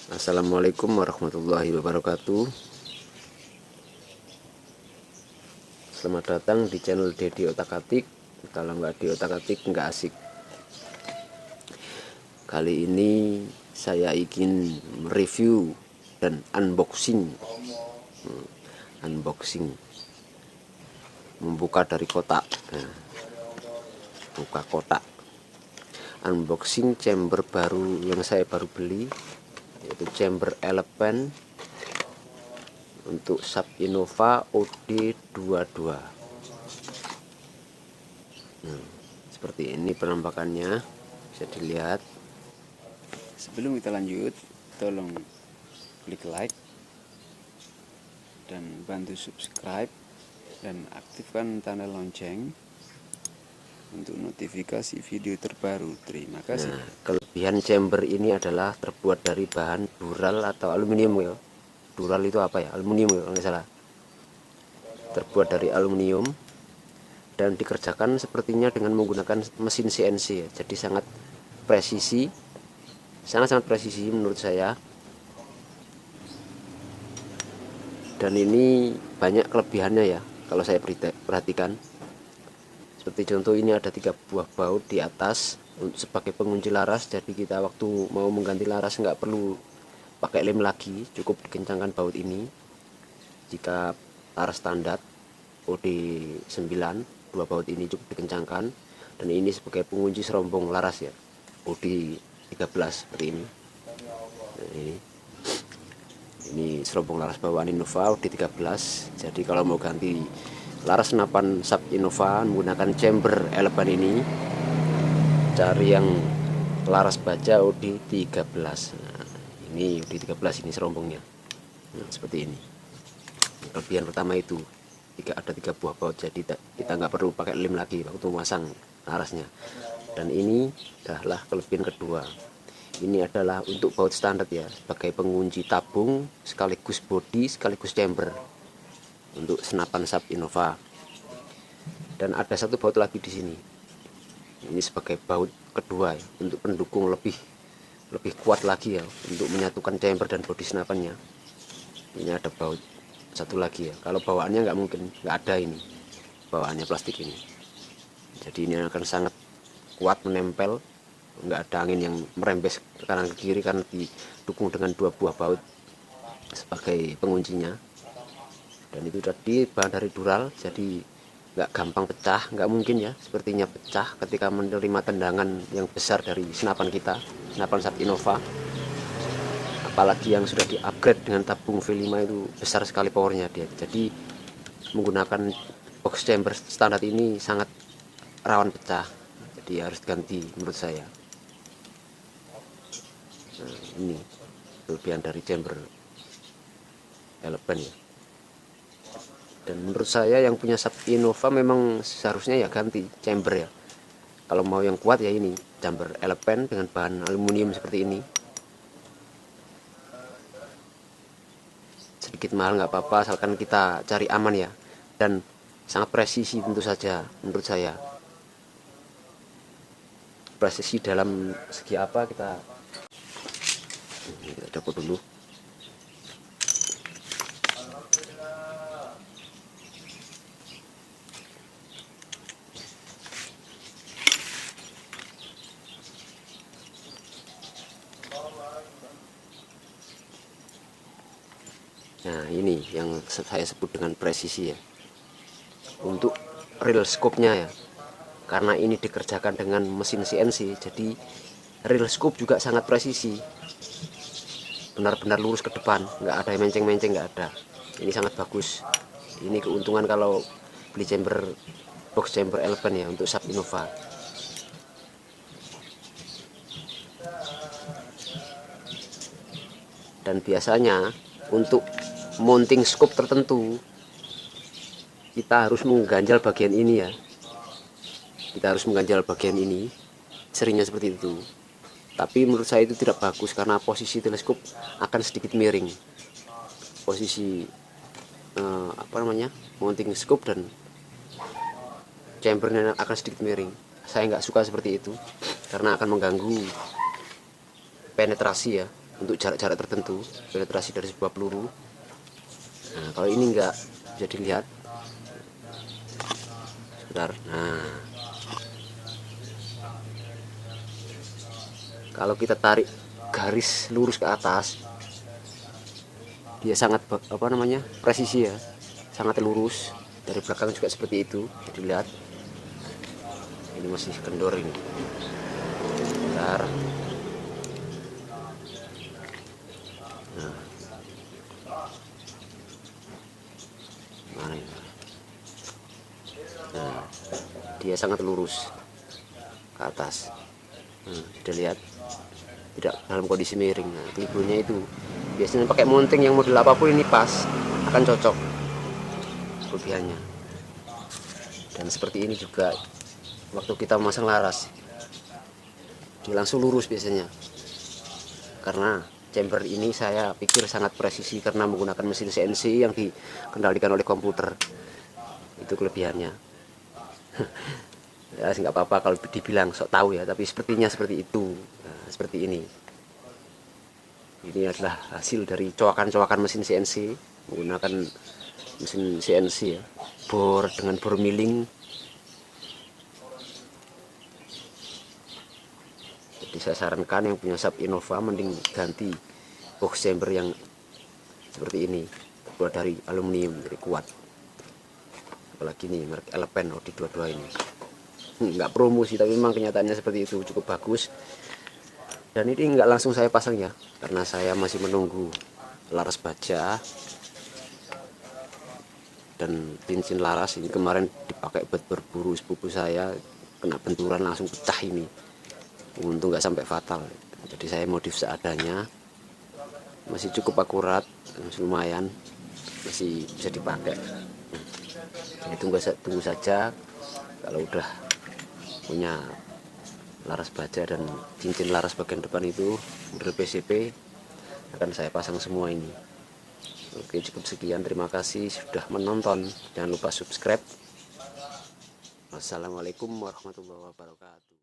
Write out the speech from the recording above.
Assalamualaikum warahmatullahi wabarakatuh. Selamat datang di channel Dedi Otak-Atik. Kalau nggak di otak-atik nggak asik. Kali ini saya ingin mereview dan unboxing membuka dari kotak. Buka kotak, unboxing chamber baru yang saya baru beli, yaitu chamber Elephant untuk Sub Innova OD22. Seperti ini penampakannya, bisa dilihat. Sebelum kita lanjut, tolong klik like dan bantu subscribe dan aktifkan tanda lonceng untuk notifikasi video terbaru. Terima kasih. Kelebihan chamber ini adalah terbuat dari bahan dural atau aluminium ya. Dural itu apa ya? Aluminium ya, kalau nggak salah. Terbuat dari aluminium dan dikerjakan sepertinya dengan menggunakan mesin CNC ya. Jadi sangat presisi, sangat presisi menurut saya. Dan ini banyak kelebihannya ya, kalau saya perhatikan. Seperti contoh, ini ada 3 buah baut di atas untuk sebagai pengunci laras. Jadi kita waktu mau mengganti laras nggak perlu pakai lem lagi, cukup dikencangkan baut ini. Jika laras standar OD9, 2 baut ini cukup dikencangkan. Dan ini sebagai pengunci serombong laras ya, OD13 seperti ini. Nah, ini serombong laras bawaan Innova OD13. Jadi kalau mau ganti laras senapan Sub Innova menggunakan chamber Elephant ini, cari yang laras baja OD13. Nah, ini OD13 ini serombongnya. Nah, seperti ini. Kelebihan pertama itu, ada 3 buah baut, jadi kita nggak perlu pakai lem lagi waktu memasang larasnya. Dan ini adalah kelebihan kedua. Ini adalah untuk baut standar ya, sebagai pengunci tabung sekaligus body sekaligus chamber untuk senapan Sub Innova. Dan ada 1 baut lagi di sini. Ini sebagai baut kedua ya, untuk pendukung lebih kuat lagi ya, untuk menyatukan chamber dan bodi senapannya. Ini ada baut 1 lagi ya. Kalau bawaannya nggak mungkin, nggak ada ini bawaannya plastik ini. Jadi ini akan sangat kuat menempel, nggak ada angin yang merembes ke kanan ke kiri karena didukung dengan 2 buah baut sebagai penguncinya. Dan itu tadi bahan dari dural, jadi nggak gampang pecah, nggak mungkin ya sepertinya pecah ketika menerima tendangan yang besar dari senapan kita, senapan Sub Innova. Apalagi yang sudah di-upgrade dengan tabung V5 itu besar sekali powernya dia. Jadi menggunakan box chamber standar ini sangat rawan pecah. Jadi harus ganti menurut saya. Nah, ini kelebihan dari chamber Elephant ya. Dan menurut saya yang punya Sub Innova memang seharusnya ya ganti chamber ya. Kalau mau yang kuat ya ini chamber Elephant dengan bahan aluminium seperti ini. Sedikit mahal nggak apa-apa, asalkan kita cari aman ya, dan sangat presisi tentu saja menurut saya. Presisi dalam segi apa, kita dapur dulu. Nah, ini yang saya sebut dengan presisi ya. Untuk reel scope-nya ya, karena ini dikerjakan dengan mesin CNC, jadi reel scope juga sangat presisi, benar-benar lurus ke depan, nggak ada menceng-menceng, nggak ada. Ini sangat bagus. Ini keuntungan kalau beli chamber, box chamber Elephant ya untuk Sub Innova. Dan biasanya untuk mounting scope tertentu kita harus mengganjal bagian ini ya, kita harus mengganjal bagian ini, seringnya seperti itu. Tapi menurut saya itu tidak bagus karena posisi teleskop akan sedikit miring, posisi mounting scope dan chambernya akan sedikit miring. Saya nggak suka seperti itu karena akan mengganggu penetrasi ya, untuk jarak-jarak tertentu, penetrasi dari sebuah peluru. Nah, kalau ini enggak, bisa dilihat sebentar. Nah, kalau kita tarik garis lurus ke atas, dia sangat presisi ya, sangat lurus. Dari belakang juga seperti itu, jadi lihat ini masih kendor ini. Bentar. Nah, mana ini? Nah, dia sangat lurus ke atas. Sudah lihat, tidak dalam kondisi miring. Nah, kelibunya itu biasanya pakai mounting yang model apapun ini pas akan cocok kelebihannya. Dan seperti ini juga waktu kita memasang laras, dia langsung lurus biasanya, karena chamber ini saya pikir sangat presisi karena menggunakan mesin CNC yang dikendalikan oleh komputer. Itu kelebihannya. Ya nggak apa-apa kalau dibilang sok tahu ya, tapi sepertinya seperti itu. Nah, seperti ini adalah hasil dari coakan-coakan mesin CNC menggunakan mesin CNC ya, bor dengan bor milling. Jadi saya sarankan yang punya Sub Innova mending ganti box chamber yang seperti ini, terbuat dari aluminium, jadi kuat. Apalagi nih merek Elepen di 22 ini. Nggak promosi, tapi memang kenyataannya seperti itu, cukup bagus. Dan ini nggak langsung saya pasang ya, karena saya masih menunggu laras baja dan cincin laras. Ini kemarin dipakai buat berburu sepupu saya, kena benturan langsung pecah ini. Untung nggak sampai fatal. Jadi saya modif seadanya, masih cukup akurat, masih lumayan, masih bisa dipakai. Jadi tunggu saja kalau udah punya laras baja dan cincin laras bagian depan itu model PCP, akan saya pasang semua ini. Oke, cukup sekian, terima kasih sudah menonton, jangan lupa subscribe. Wassalamualaikum warahmatullahi wabarakatuh.